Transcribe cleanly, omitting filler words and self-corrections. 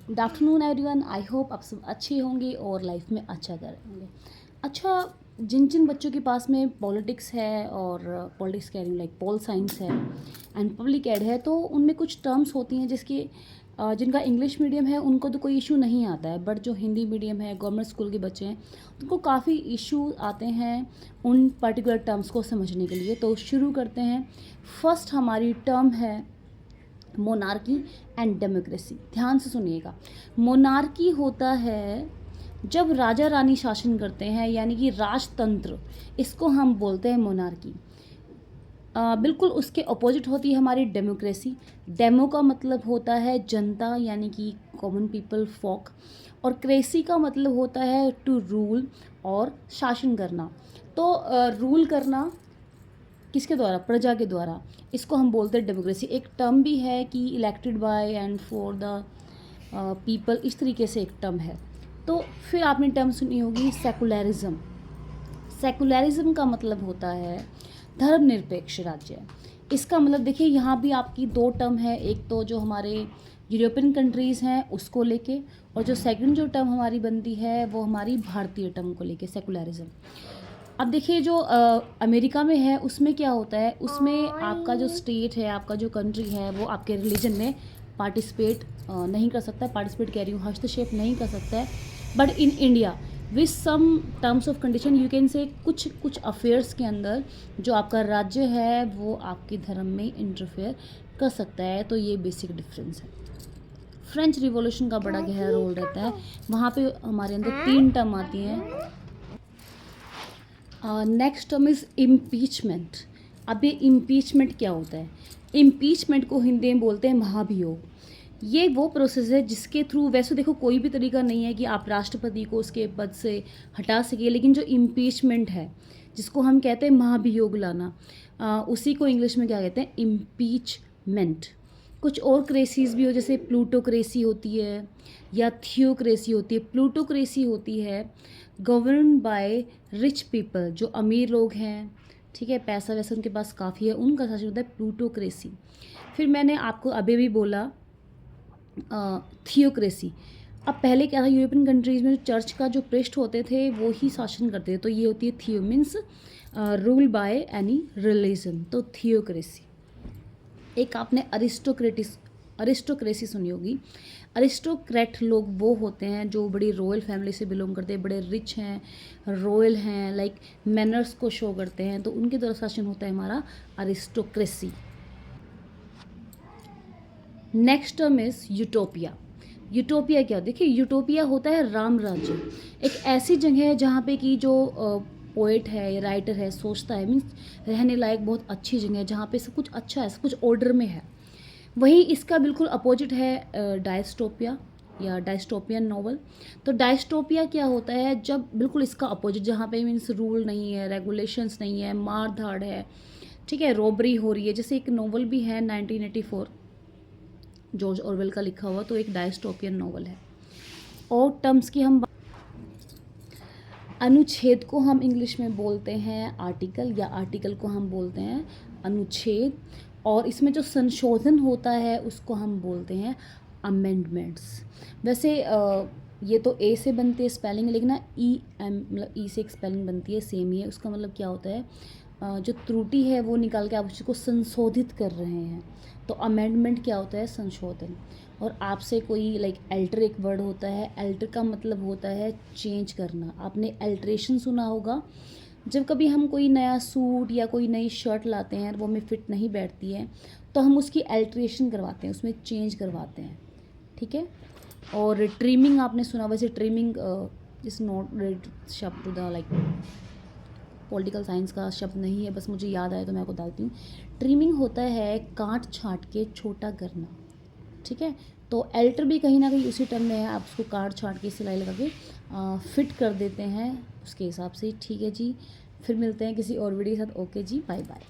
Good afternoon everyone. I hope आप सब अच्छे होंगे और लाइफ में अच्छा कर रहे होंगे। अच्छा, जिन जिन बच्चों के पास में पॉलिटिक्स है और पॉलिटिक्स कह रही हूँ लाइक पॉल साइंस है एंड पब्लिक एड है, तो उनमें कुछ टर्म्स होती हैं जिसके जिनका इंग्लिश मीडियम है उनको तो कोई इशू नहीं आता है, बट जो हिंदी मीडियम है, गवर्नमेंट स्कूल के बच्चे हैं, उनको काफ़ी इशू आते हैं उन पर्टिकुलर टर्म्स को समझने के लिए। तो शुरू करते हैं। फर्स्ट हमारी टर्म है मोनार्की एंड डेमोक्रेसी। ध्यान से सुनिएगा। मोनार्की होता है जब राजा रानी शासन करते हैं, यानी कि राजतंत्र, इसको हम बोलते हैं मोनार्की। बिल्कुल उसके अपोजिट होती है हमारी डेमोक्रेसी। डेमो का मतलब होता है जनता, यानी कि कॉमन पीपल, फॉक, और क्रेसी का मतलब होता है टू रूल और शासन करना। तो रूल करना किसके द्वारा? प्रजा के द्वारा। इसको हम बोलते हैं डेमोक्रेसी। एक टर्म भी है कि elected by and for the people, इस तरीके से एक टर्म है। तो फिर आपने टर्म सुनी होगी सेकुलरिज्म। सेकुलरिज्म का मतलब होता है धर्मनिरपेक्ष राज्य। इसका मतलब देखिए, यहाँ भी आपकी दो टर्म है। एक तो जो हमारे यूरोपियन कंट्रीज़ हैं उसको लेके, और जो सेकंड जो टर्म हमारी बनती है वो हमारी भारतीय टर्म को लेके, सेकुलरिज्म। अब देखिए, जो अमेरिका में है उसमें क्या होता है, उसमें आपका जो स्टेट है, आपका जो कंट्री है, वो आपके रिलीजन में पार्टिसिपेट नहीं कर सकता। पार्टिसिपेट कह रही हूँ, हस्तक्षेप नहीं कर सकता है। But in India with some terms of condition you can say कुछ अफेयर्स के अंदर जो आपका राज्य है वो आपके धर्म में इंटरफेयर कर सकता है। तो ये बेसिक डिफरेंस है। फ्रेंच रिवॉल्यूशन का बड़ा गहरा रोल रहता है। वहाँ पे हमारे अंदर तीन टर्म आती हैं। Next term is impeachment. अब ये इम्पीचमेंट क्या होता है? इम्पीचमेंट को हिंदी में बोलते हैं महाभियोग। ये वो प्रोसेस है जिसके थ्रू, वैसे देखो कोई भी तरीका नहीं है कि आप राष्ट्रपति को उसके पद से हटा सके, लेकिन जो इम्पीचमेंट है जिसको हम कहते हैं महाभियोग लाना, उसी को इंग्लिश में क्या कहते हैं? इम्पीचमेंट। कुछ और क्रेसीज भी हो, जैसे प्लूटोक्रेसी होती है या थियोक्रेसी होती है। प्लूटोक्रेसी होती है गवर्न बाय रिच पीपल, जो अमीर लोग हैं, ठीक है, पैसा वैसा उनके पास काफ़ी है, उनका शासन होता है प्लूटोक्रेसी। फिर मैंने आपको अभी भी बोला थियोक्रेसी। अब पहले क्या था, यूरोपियन कंट्रीज़ में जो चर्च का जो पृष्ठ होते थे वो ही शासन करते थे, तो ये होती है थियो, means rule by any religion, तो थियोक्रेसी। एक आपने अरिस्टोक्रेसी सुनी होगी। अरिस्टोक्रेट लोग वो होते हैं जो बड़ी रॉयल फैमिली से बिलोंग करते हैं, बड़े रिच हैं, रॉयल हैं, लाइक मैनर्स को शो करते हैं, तो उनके द्वारा शासन होता है हमारा aristocracy. Next term is utopia. Utopia क्या? देखिए, यूटोपिया होता है राम राज्य। एक ऐसी जगह है जहाँ पे कि जो पोएट है या राइटर है सोचता है, मीन्स रहने लायक बहुत अच्छी जगह है जहाँ पे सब कुछ अच्छा है, सब कुछ ऑर्डर में है। वहीं इसका बिल्कुल अपोजिट है डायस्टोपिया या डायस्टोपियन नॉवल। तो डायस्टोपिया क्या होता है? जब बिल्कुल इसका अपोजिट, जहाँ पे मीन्स रूल नहीं है, रेगुलेशंस नहीं है, मार धाड़ है, ठीक है, रॉबरी हो रही है। जैसे एक नॉवल भी है 1984, जॉर्ज ऑरवेल का लिखा हुआ, तो एक डायस्टोपियन नॉवल है। और टर्म्स की हम अनुच्छेद को हम इंग्लिश में बोलते हैं आर्टिकल, या आर्टिकल को हम बोलते हैं अनुच्छेद, और इसमें जो संशोधन होता है उसको हम बोलते हैं अमेंडमेंट्स। वैसे ये तो ए से बनती है स्पेलिंग, लेकिन ना मतलब ई से एक स्पेलिंग बनती है, सेम ही है। उसका मतलब क्या होता है, जो त्रुटि है वो निकाल के आप उसको संशोधित कर रहे हैं। तो अमेंडमेंट क्या होता है? संशोधन। और आपसे कोई लाइक अल्टर एक वर्ड होता है, अल्टर का मतलब होता है चेंज करना। आपने अल्ट्रेशन सुना होगा। जब कभी हम कोई नया सूट या कोई नई शर्ट लाते हैं और वो हमें फिट नहीं बैठती है, तो हम उसकी अल्ट्रेशन करवाते हैं, उसमें चेंज करवाते हैं, ठीक है। और ट्रिमिंग आपने सुना, वैसे ट्रिमिंग इज़ नॉट रिलेटेड शब्द to the like political science का शब्द नहीं है, बस मुझे याद आया तो मैं आपको बताती हूँ। ट्रिमिंग होता है काट छाँट के छोटा करना, ठीक है। तो अल्टर भी कहीं ना कहीं उसी टर्म में है, आप उसको काट छाँट के सिलाई लगा के फिट कर देते हैं उसके हिसाब से, ठीक है जी। फिर मिलते हैं किसी और वीडियो के साथ। ओके जी, बाय बाय।